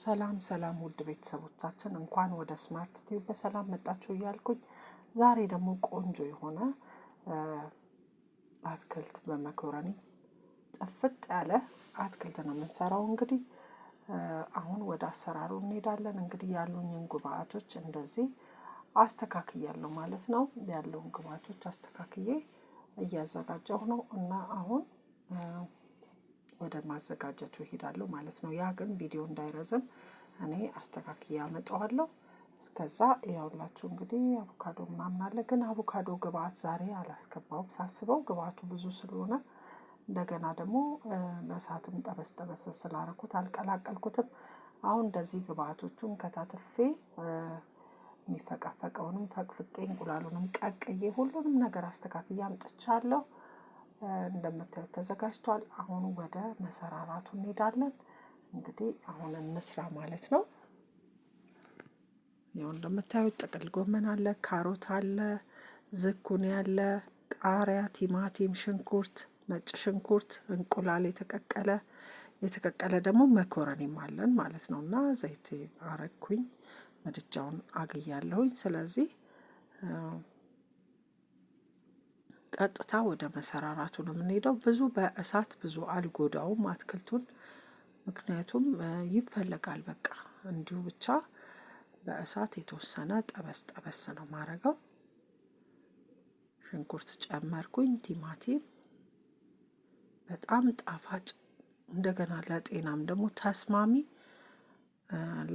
ሰላም ሰላም ውድ ቤተሰቦቻችን እንኳን ወደ ስማርት ቲዩብ በሰላም መጣችሁ እያልኩኝ ዛሬ ደግሞ ቆንጆ የሆነ አትክልት በመኮረኒ ጥፍጥ ያለ አትክልት ነው የምንሰራው። እንግዲህ አሁን ወደ አሰራሩ እንሄዳለን። እንግዲህ ያሉኝን ግብአቶች እንደዚህ አስተካክያለሁ ማለት ነው። ያለውን ግብአቶች አስተካክዬ እያዘጋጀሁ ነው እና አሁን ወደ ማዘጋጀቱ እሄዳለሁ ማለት ነው። ያ ግን ቪዲዮ እንዳይረዝም እኔ አስተካክዬ አመጣዋለሁ። እስከዛ ያውላችሁ እንግዲህ አቮካዶ ምናምን አለ፣ ግን አቮካዶ ግብአት ዛሬ አላስገባውም። ሳስበው ግብአቱ ብዙ ስለሆነ እንደገና ደግሞ በእሳትም ጠበስ ጠበስ ስላደረኩት አልቀላቀልኩትም። አሁን እንደዚህ ግብአቶቹን ከታትፌ የሚፈቀፈቀውንም ፈቅፍቄ እንቁላሉንም ቀቅዬ ሁሉንም ነገር አስተካክዬ አምጥቻለሁ። እንደምታዩት ተዘጋጅቷል። አሁን ወደ መሰራራቱ እንሄዳለን። እንግዲህ አሁን እንስራ ማለት ነው። ያው እንደምታዩት ጥቅል ጎመን አለ፣ ካሮት አለ፣ ዝኩኒ አለ፣ ቃሪያ፣ ቲማቲም፣ ሽንኩርት፣ ነጭ ሽንኩርት፣ እንቁላል የተቀቀለ ደግሞ መኮረኒም አለን ማለት ነው። እና ዘይት አረኩኝ፣ ምድጃውን አግያለሁኝ። ስለዚህ ቀጥታ ወደ መሰራራቱ ነው የምንሄደው። ብዙ በእሳት ብዙ አልጎዳውም አትክልቱን፣ ምክንያቱም ይፈለጋል በቃ እንዲሁ ብቻ በእሳት የተወሰነ ጠበስ ጠበስ ነው ማረገው። ሽንኩርት ጨመርኩኝ፣ ቲማቲም በጣም ጣፋጭ እንደገና ለጤናም ደግሞ ተስማሚ።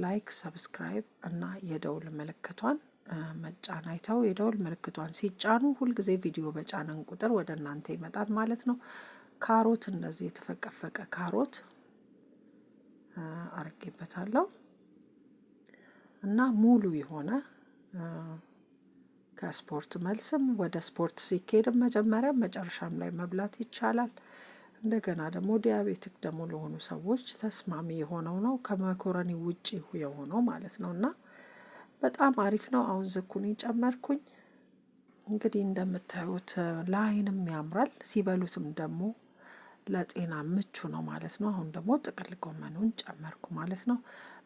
ላይክ፣ ሰብስክራይብ እና የደውል ምልክቷን መጫን አይተው የደውል ምልክቷን ሲጫኑ ሁልጊዜ ቪዲዮ በጫነን ቁጥር ወደ እናንተ ይመጣል ማለት ነው። ካሮት እንደዚህ የተፈቀፈቀ ካሮት አርጌበታለሁ እና ሙሉ የሆነ ከስፖርት መልስም ወደ ስፖርት ሲኬድም መጀመሪያም መጨረሻም ላይ መብላት ይቻላል። እንደገና ደግሞ ዲያቤቲክ ደግሞ ለሆኑ ሰዎች ተስማሚ የሆነው ነው፣ ከመኮረኒ ውጪ የሆነው ማለት ነው እና በጣም አሪፍ ነው። አሁን ዝኩኒ ጨመርኩኝ። እንግዲህ እንደምታዩት ለአይንም ያምራል፣ ሲበሉትም ደግሞ ለጤና ምቹ ነው ማለት ነው። አሁን ደግሞ ጥቅል ጎመኑን ጨመርኩ ማለት ነው።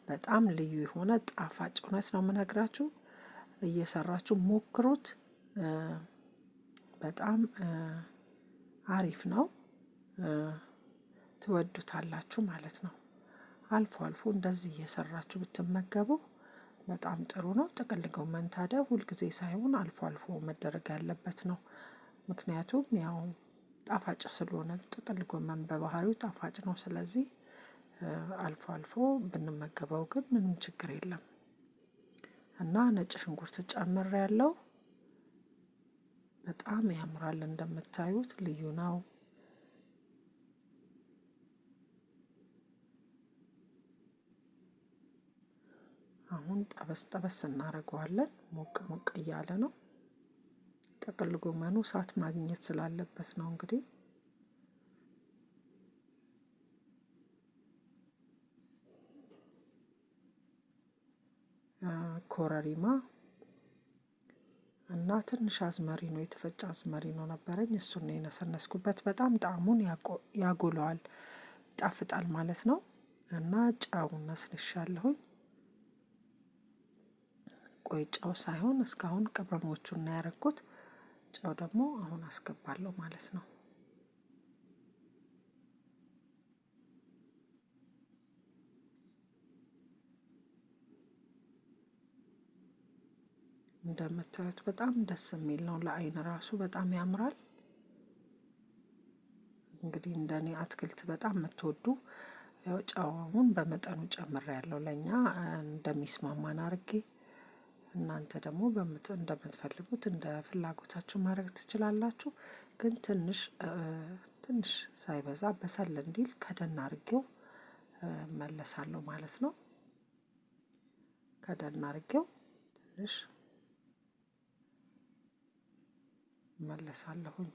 በጣም ልዩ የሆነ ጣፋጭ እውነት ነው የምነግራችሁ። እየሰራችሁ ሞክሩት። በጣም አሪፍ ነው፣ ትወዱታላችሁ ማለት ነው። አልፎ አልፎ እንደዚህ እየሰራችሁ ብትመገቡ በጣም ጥሩ ነው። ጥቅል ጎመን ታዲያ ሁልጊዜ ሳይሆን አልፎ አልፎ መደረግ ያለበት ነው። ምክንያቱም ያው ጣፋጭ ስለሆነ ጥቅል ጎመን በባህሪው ጣፋጭ ነው። ስለዚህ አልፎ አልፎ ብንመገበው ግን ምንም ችግር የለም። እና ነጭ ሽንኩርት ጨምሬያለሁ። በጣም ያምራል፣ እንደምታዩት ልዩ ነው። አሁን ጠበስ ጠበስ እናደርገዋለን። ሞቅ ሞቅ እያለ ነው። ጥቅል ጎመኑ እሳት ማግኘት ስላለበት ነው። እንግዲህ ኮረሪማ እና ትንሽ አዝመሪ ነው፣ የተፈጨ አዝመሪ ነው ነበረኝ፣ እሱን ነው የነሰነስኩበት። በጣም ጣዕሙን ያጎለዋል፣ ይጣፍጣል ማለት ነው። እና ጨውን ነስንሻለሁኝ። ቆይ ጨው ሳይሆን እስካሁን ቅመሞቹን ነው ያረኩት። ጨው ደግሞ አሁን አስገባለሁ ማለት ነው። እንደምታዩት በጣም ደስ የሚል ነው፣ ለአይን ራሱ በጣም ያምራል። እንግዲህ እንደኔ አትክልት በጣም የምትወዱ ያው ጨውን በመጠኑ ጨምሬያለሁ፣ ለኛ እንደሚስማማን አርጌ። እናንተ ደግሞ እንደምትፈልጉት እንደ ፍላጎታችሁ ማድረግ ትችላላችሁ። ግን ትንሽ ሳይበዛ በሰል እንዲል ከደን አርጌው መለሳለሁ ማለት ነው። ከደን አርጌው ትንሽ መለሳለሁኝ።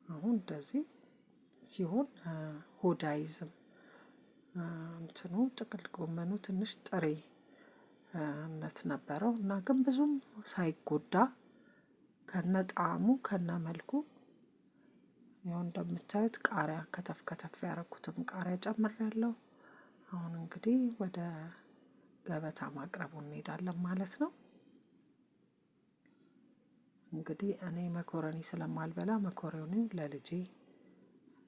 አሁን እንደዚህ ሲሆን ሆድ አይዝም። እንትኑ ጥቅል ጎመኑ ትንሽ ጥሬነት ነበረው እና ግን ብዙም ሳይጎዳ ከነ ጣዕሙ ከነ መልኩ ያው እንደምታዩት ቃሪያ ከተፍ ከተፍ ያደረኩትን ቃሪያ ጨምሬያለሁ። አሁን እንግዲህ ወደ ገበታ ማቅረቡ እንሄዳለን ማለት ነው። እንግዲህ እኔ መኮረኒ ስለማልበላ መኮረኒ ለልጄ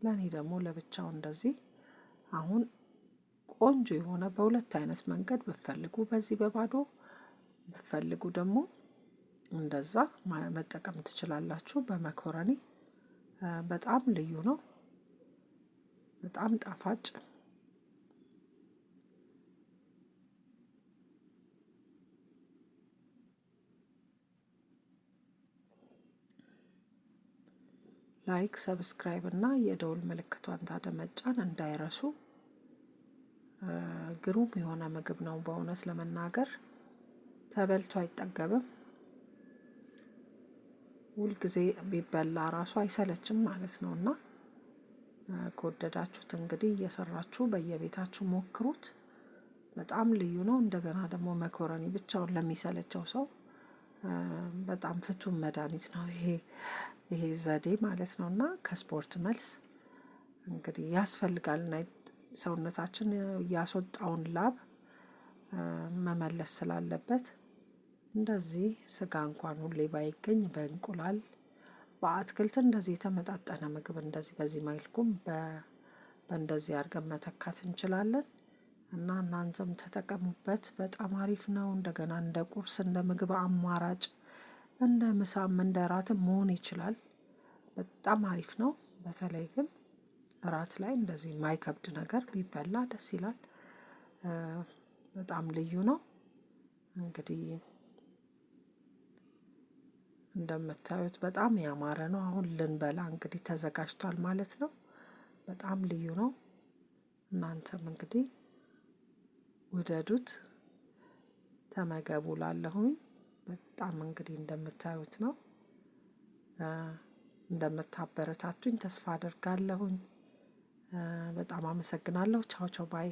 ለእኔ ደግሞ ለብቻው እንደዚህ አሁን ቆንጆ የሆነ በሁለት አይነት መንገድ ብፈልጉ በዚህ በባዶ ብፈልጉ ደግሞ እንደዛ መጠቀም ትችላላችሁ። በመኮረኒ በጣም ልዩ ነው፣ በጣም ጣፋጭ። ላይክ፣ ሰብስክራይብ እና የደውል ምልክቷን ታደመጫን እንዳይረሱ። ግሩም የሆነ ምግብ ነው በእውነት ለመናገር ተበልቶ አይጠገብም። ሁልጊዜ ቢበላ ራሱ አይሰለችም ማለት ነው። እና ከወደዳችሁት እንግዲህ እየሰራችሁ በየቤታችሁ ሞክሩት። በጣም ልዩ ነው። እንደገና ደግሞ መኮረኒ ብቻውን ለሚሰለቸው ሰው በጣም ፍቱን መድኃኒት ነው ይሄ ዘዴ ማለት ነው። እና ከስፖርት መልስ እንግዲህ ያስፈልጋልና ሰውነታችን ያስወጣውን ላብ መመለስ ስላለበት እንደዚህ ስጋ እንኳን ሁሌ ባይገኝ በእንቁላል በአትክልት እንደዚህ የተመጣጠነ ምግብ እንደዚህ በዚህ መልኩም በእንደዚህ አድርገን መተካት እንችላለን። እና እናንተም ተጠቀሙበት። በጣም አሪፍ ነው። እንደገና እንደ ቁርስ እንደ ምግብ አማራጭ እንደ ምሳም እንደ እራትም መሆን ይችላል። በጣም አሪፍ ነው። በተለይ ግን እራት ላይ እንደዚህ የማይከብድ ነገር ቢበላ ደስ ይላል። በጣም ልዩ ነው። እንግዲህ እንደምታዩት በጣም ያማረ ነው። አሁን ልንበላ እንግዲህ ተዘጋጅቷል ማለት ነው። በጣም ልዩ ነው። እናንተም እንግዲህ ውደዱት፣ ተመገቡ ላለሁኝ በጣም እንግዲህ እንደምታዩት ነው። እንደምታበረታቱኝ ተስፋ አደርጋለሁኝ። በጣም አመሰግናለሁ። ቻው ቻው ባይ